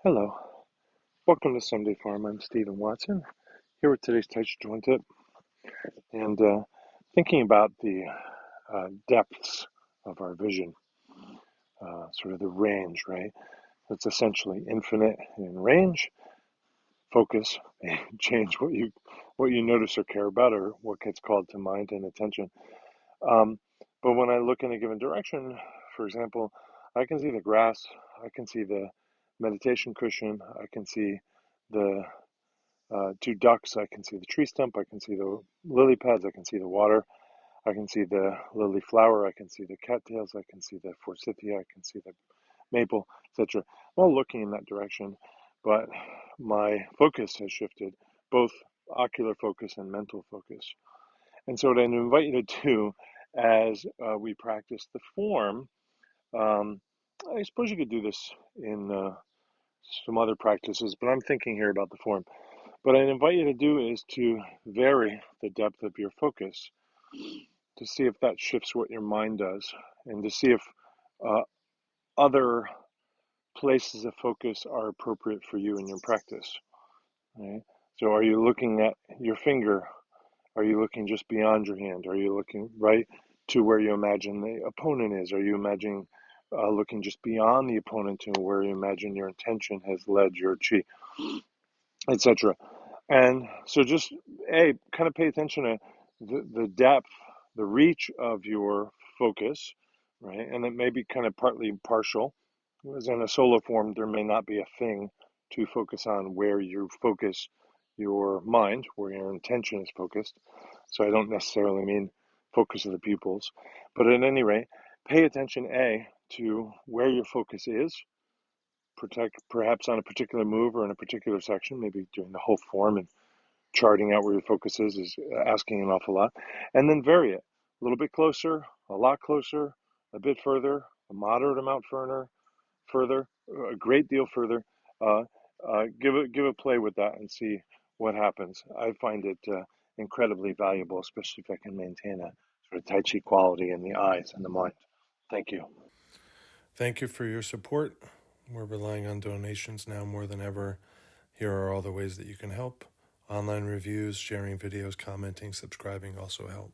Hello, welcome to Sunday Farm. I'm Stephen Watson, here with today's Tàijíquán Tip, and thinking about the depths of our vision, sort of the range, right? It's essentially infinite in range. Focus may change what you notice or care about, or what gets called to mind and attention. But when I look in a given direction, for example, I can see the grass, I can see the meditation cushion, I can see the two ducks. I can see the tree stump. I can see the lily pads. I can see the water. I can see the lily flower. I can see the cattails. I can see the forsythia. I can see the maple, etc. I'm all looking in that direction, but my focus has shifted, both ocular focus and mental focus. And so what I invite you to do as we practice the form, um, I suppose you could do this in some other practices, but I'm thinking here about the form. What I invite you to do is to vary the depth of your focus to see if that shifts what your mind does, and to see if uh, other places of focus are appropriate for you in your practice. Right? So, are you looking at your finger? Are you looking just beyond your hand? Are you looking right to where you imagine the opponent is? Are you imagining looking just beyond the opponent to where you imagine your intention has led your chi, etc.? And so just kind of pay attention to the depth, the reach of your focus, right? And it may be kind of partly partial. As in a solo form, there may not be a thing to focus on where you focus your mind, where your intention is focused. So I don't necessarily mean focus of the pupils, but at any rate, pay attention to where your focus is, perhaps on a particular move or in a particular section, maybe during the whole form, and charting out where your focus is asking an awful lot. And then vary it a little bit closer, a lot closer, a bit further, a moderate amount further, a great deal further. Give a play with that and see what happens. I find it incredibly valuable, especially if I can maintain a sort of Tai Chi quality in the eyes and the mind. Thank you. Thank you for your support. We're relying on donations now more than ever. Here are all the ways that you can help. Online reviews, sharing videos, commenting, subscribing also help.